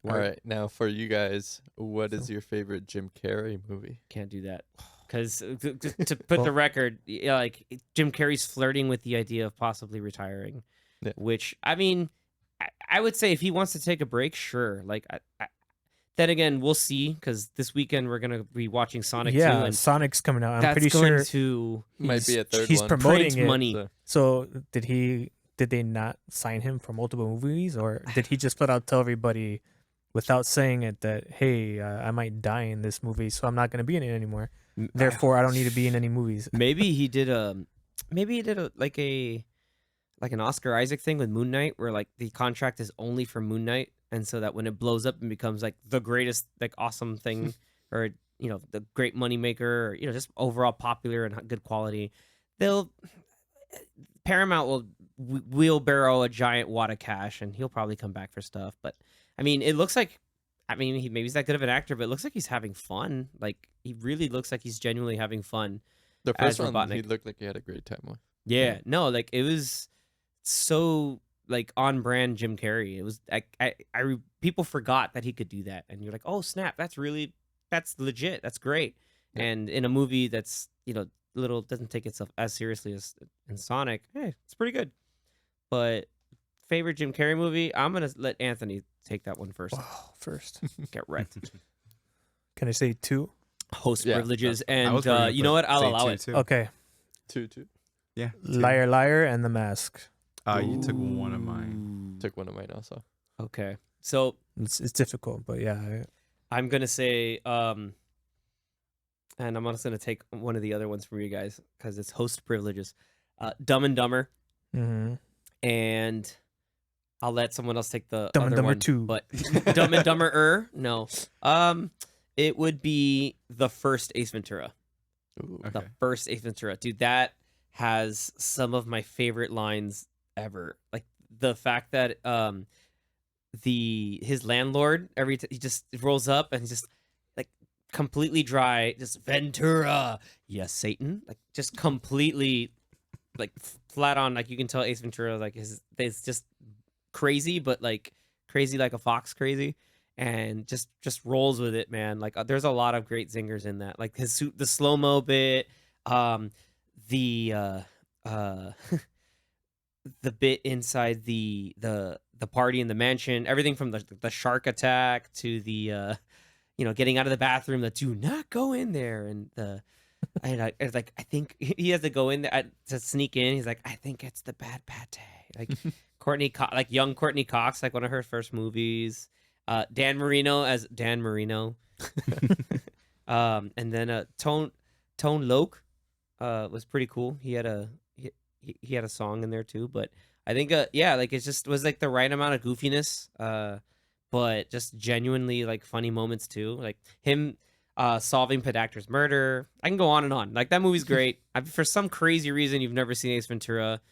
All right, now for you guys, what is your favorite Jim Carrey movie? Can't do that. Because to put the record, like Jim Carrey's flirting with the idea of possibly retiring, which I mean, I would say if he wants to take a break, sure. Like, then again, we'll see. Because this weekend we're gonna be watching Sonic 2. Yeah, And Sonic's coming out. I'm that's pretty going sure to Might be a third he's one. promoting it. money. So did they not sign him for multiple movies, or did he just flat out tell everybody without saying it that, hey, I might die in this movie, so I'm not going to be in it anymore. Therefore, I don't need to be in any movies. Maybe he did like an Oscar Isaac thing with Moon Knight, where like the contract is only for Moon Knight, and so that when it blows up and becomes like the greatest, like awesome thing, or the great moneymaker, or just overall popular and good quality, Paramount will wheelbarrow a giant wad of cash, and he'll probably come back for stuff. But I mean, it looks like, maybe he's that good of an actor, but it looks like he's having fun. Like, he really looks like he's genuinely having fun. The first one, Robotnik. he looked like he had a great time with. Yeah, no, like it was so like on brand Jim Carrey. It was people forgot that he could do that, and you're like, oh snap, that's legit, that's great. Yeah. And in a movie that's doesn't take itself as seriously as in Sonic, hey, it's pretty good. But favorite Jim Carrey movie, I'm gonna let Anthony take that one first. Wow, first. Get wrecked. Can I say 2? Host Yeah, privileges, I and was ready to you know what? I'll say allow two, it. too. Okay. 2. Yeah. 2. Liar, Liar, and The Mask. You took one of mine. Took one of mine also. Okay, so It's difficult, but yeah. I'm gonna say, and I'm just gonna take one of the other ones from you guys because it's host privileges. Dumb and Dumber, Mm-hmm. and I'll let someone else take the Dumb and other Dumber one, 2. But Dumb and Dumber, no. It would be the first Ace Ventura. Ooh. Okay. The first Ace Ventura, dude. That has some of my favorite lines ever. Like the fact that his landlord he just rolls up and he's just like completely dry, just Ventura, yes, Satan, like just completely like flat on. Like you can tell Ace Ventura like it's just crazy, but like crazy like a fox crazy. And just rolls with it, man. Like there's a lot of great zingers in that. Like the slow mo bit, the bit inside the party in the mansion, everything from the shark attack to the getting out of the bathroom, that do not go in there, and I think he has to go in there to sneak in. He's like, I think it's the bad pate. Like young Courtney Cox, like one of her first movies. Dan Marino as Dan Marino. And then Tone Loc was pretty cool. He had a song in there too, but I think like it just was like the right amount of goofiness, but just genuinely like funny moments too. Like him solving Pedactor's murder. I can go on and on. Like that movie's great. For some crazy reason you've never seen Ace Ventura,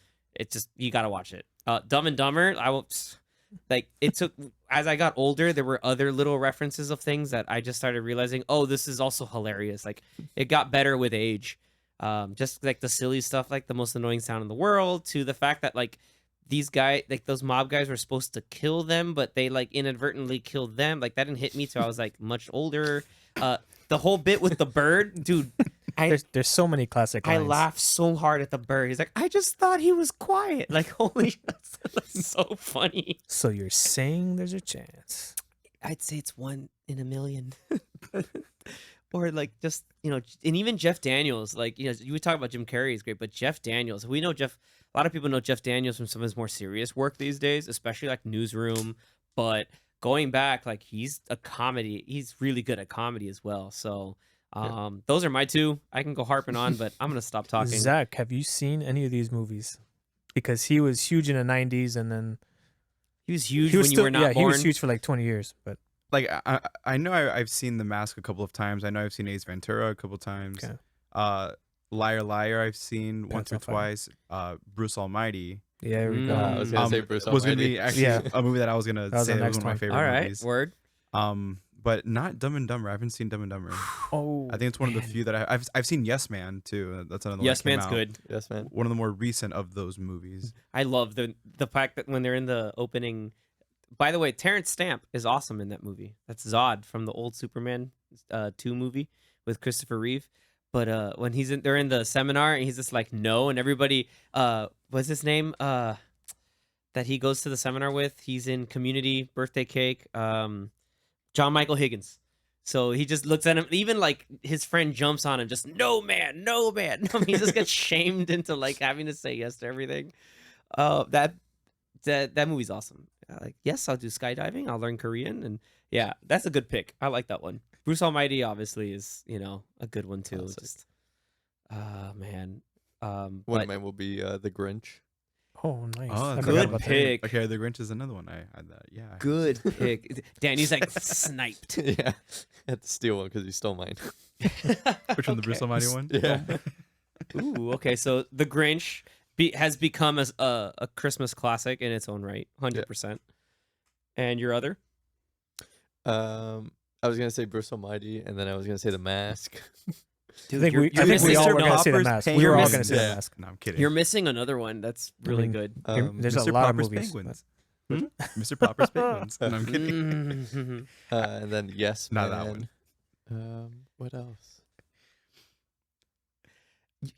you gotta watch it. Dumb and Dumber, like it took, as I got older, there were other little references of things that I just started realizing, oh, this is also hilarious. Like it got better with age. Just like the silly stuff, like the most annoying sound in the world, to the fact that like these guys, like those mob guys were supposed to kill them, but they like inadvertently killed them. Like that didn't hit me till I was like much older. The whole bit with the bird, dude. There's so many classic lines. I laughed so hard at the bird. He's like, I just thought he was quiet. Like, holy, that's so funny. So you're saying there's a chance? I'd say it's 1 in a million. Or like just, and even Jeff Daniels, like, you would talk about Jim Carrey is great, but Jeff Daniels, we know a lot of people know Jeff Daniels from some of his more serious work these days, especially like Newsroom. But going back, like he's really good at comedy as well. So those are my 2. I can go harping on, but I'm gonna stop talking. Zach, have you seen any of these movies? Because he was huge in the 90s, and then he was huge when you were not born. He was huge for like 20 years. But Like I know I've seen The Mask a couple of times. I know I've seen Ace Ventura a couple of times. Okay. Liar Liar I've seen once or on Fire. twice. Bruce Almighty yeah, we go. I was gonna say Bruce was gonna Almighty. be actually a movie that I was gonna That was say the was next one of my one. favorite All right, movies. word. but not Dumb and Dumber. I haven't seen Dumb and Dumber. Oh, I think it's one of the man. few that I've seen. Yes Man too. That's another one Yes that came Man's out. good. Yes, man. One of the more recent of those movies. I love the fact that when they're in the opening. By the way, Terrence Stamp is awesome in that movie. That's Zod from the old Superman 2 movie with Christopher Reeve. But when they're in the seminar and he's just like no, and everybody what's his name that he goes to the seminar with? He's in Community, Birthday Cake. John Michael Higgins. So he just looks at him. Even like his friend jumps on him, just no man, no man. He just gets shamed into like having to say yes to everything. That movie's awesome. Like yes, I'll do skydiving. I'll learn Korean, and yeah, that's a good pick. I like that one. Bruce Almighty obviously is a good one too. Classic. Just man. One But of mine will be The Grinch. Oh, nice. Oh, I that's forgot good about that. pick. Okay, The Grinch is another one. I had that. Yeah. Good pick. Danny's like sniped. Yeah, I had to steal one because you stole mine. Which one, the Bruce Almighty one? Yeah. Ooh, okay. So The Grinch has become a Christmas classic in its own right, 100%. And your other? I was gonna say Bruce Almighty, and then I was gonna say The Mask. I think you're we all missing were going to say the Popper's mask. Penguins. We were all You're going to say missing- the mask. No, I'm kidding. You're missing another one that's really mean, good. There's Mr. a lot Popper's of movies. Penguins. Mr. Popper's Penguins. No, I'm kidding. Mhm. And then Yes Not Man. that one. What else?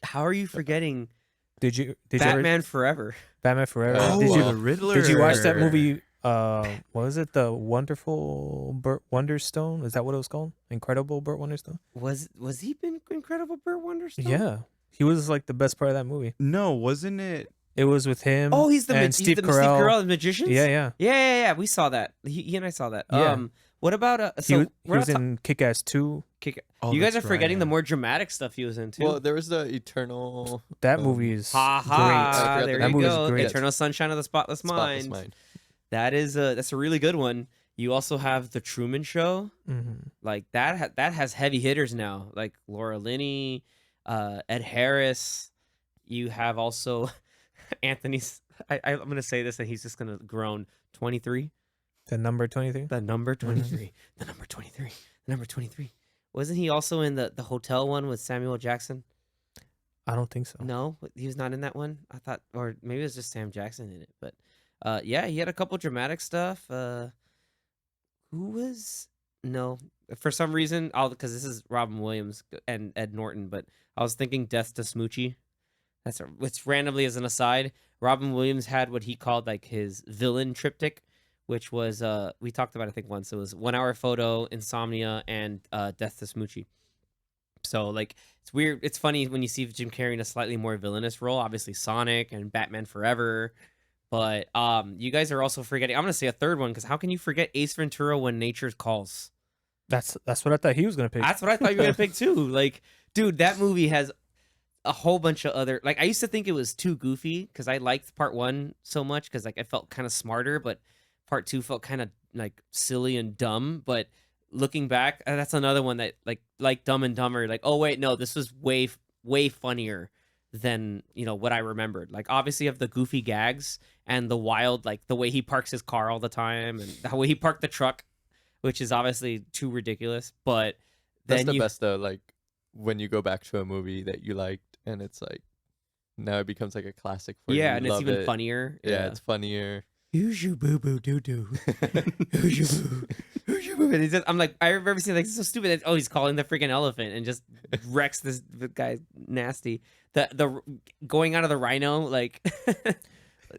How are you forgetting Did you ever Batman Forever? Batman Forever? Oh, did you the Riddler. did you watch that movie? What was it? The Wonderful Burt Wonderstone? Is that what it was called? Incredible Burt Wonderstone? Was he been Incredible Burt Wonderstone? Yeah, he was like the best part of that movie. No, wasn't it? It was with him. Oh, he's the and he's Steve the Carell. Steve Carell, the Magicians. Yeah. Yeah. We saw that. He and I saw that. Yeah. What about He, so he we're was not in Kick-Ass 2. Oh, you guys are that's forgetting the right. more dramatic stuff he was in too. Well, there was the Eternal. That movie is Ha great. ha! great. There That you movie's go. great. Eternal Sunshine of the Spotless Spotless Mind. Mind. That's a really good one. You also have the Truman Show. Mhm. Like that has heavy hitters now, like Laura Linney, Ed Harris. You have also Anthony's. I'm gonna say this and he's just gonna groan. 23. The number 23. The number 23. The number 23. The number 23. Wasn't he also in the hotel one with Samuel Jackson? I don't think so. No, he was not in that one. I thought, or maybe it was just Sam Jackson in it. But yeah, he had a couple dramatic stuff. Who was no? For some reason, because this is Robin Williams and Ed Norton, but I was thinking Death to Smoochie. Which randomly as an aside, Robin Williams had what he called like his villain triptych, which was we talked about I think once. It was 1 Hour Photo, Insomnia, and Death to Smoochie. So like it's weird. It's funny when you see Jim Carrey in a slightly more villainous role. Obviously Sonic and Batman Forever, but you guys are also forgetting. I'm gonna say a third one because how can you forget Ace Ventura: When Nature Calls? That's what I thought he was gonna pick. That's what I thought you were gonna pick too. Like, dude, that movie has a whole bunch of other. Like, I used to think it was too goofy because I liked part one so much because like I felt kind of smarter, but part two felt kind of like silly and dumb. But looking back, that's another one that like Dumb and Dumber. Like, oh wait, no, this was way funnier than what I remembered. Like, obviously, you have the goofy gags and the wild, like the way he parks his car all the time and the way he parked the truck, which is obviously too ridiculous. But That's then the best though. Like when you go back to a movie that you liked, and it's like now it becomes like a classic. For yeah, you and it's love even it. funnier. Yeah, it's funnier. Who's you boo boo doo doo? Who's you boo? Who's you boo? And he's just, I'm like, I remember seeing like this is so stupid. Oh, he's calling the freaking elephant and just wrecks the guy nasty. The going out of the rhino like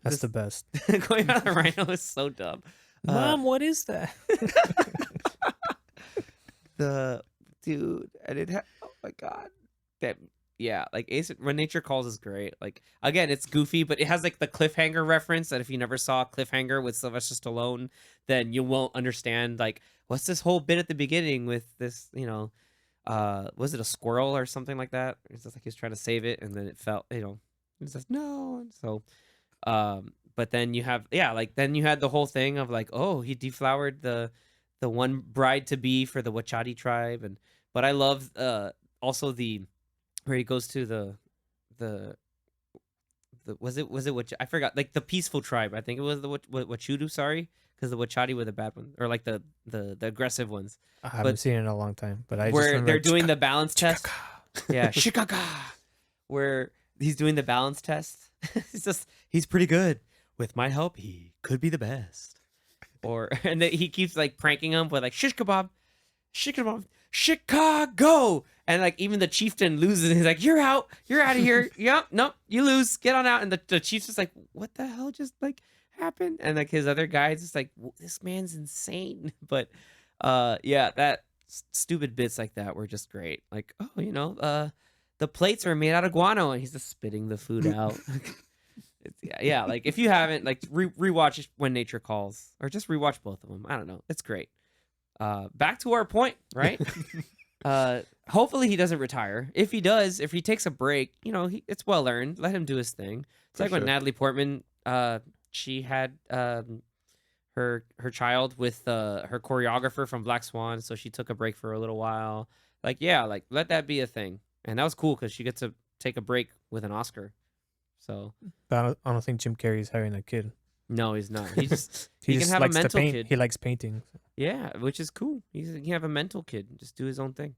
That's the best. going out of the rhino is so dumb. Mom, what is that? The dude, and oh my god, that yeah, like When Nature Calls is great. Like again, it's goofy, but it has like the cliffhanger reference that if you never saw Cliffhanger with Sylvester Stallone, then you won't understand like what's this whole bit at the beginning with this, was it a squirrel or something like that? It's just like he was trying to save it and then it fell, it says no. And so but then you have then you had the whole thing of like, oh, he deflowered the one bride to be for the Wachati tribe, but I love also where he goes to the was it what I forgot, like the peaceful tribe. I think it was the Wachudu. Sorry, because the Wachati were the bad ones, or like the aggressive ones. I haven't But seen it in a long time, but I just where remember they're doing the balance test. Yeah, shikaka. Where he's doing the balance test. He's pretty good. With my help, he could be the best. Or and then he keeps like pranking him with like shish kebab, Chicago, and like even the chieftain loses. He's like, "You're out. You're out of here. Yep, nope, you lose. Get on out." And the chief's just like, "What the hell just like happened?" And like his other guy's just like, "This man's insane." But yeah, that stupid bits like that were just great. Like, oh, the plates are made out of guano, and he's just spitting the food out. Yeah, like if you haven't, like rewatch When Nature Calls, or just rewatch both of them. I don't know, it's great. Back to our point, right? Hopefully he doesn't retire. If he does, if he takes a break, it's well earned. Let him do his thing. It's like when Natalie Portman, she had her child with her choreographer from Black Swan, so she took a break for a little while. Like, yeah, like let that be a thing, and that was cool because she gets to take a break with an Oscar. So, but I don't think Jim Carrey is having a kid. No, he's not. He just he can just have a likes to mental paint. kid. He likes painting. Yeah, which is cool. He can have a mental kid, just do his own thing.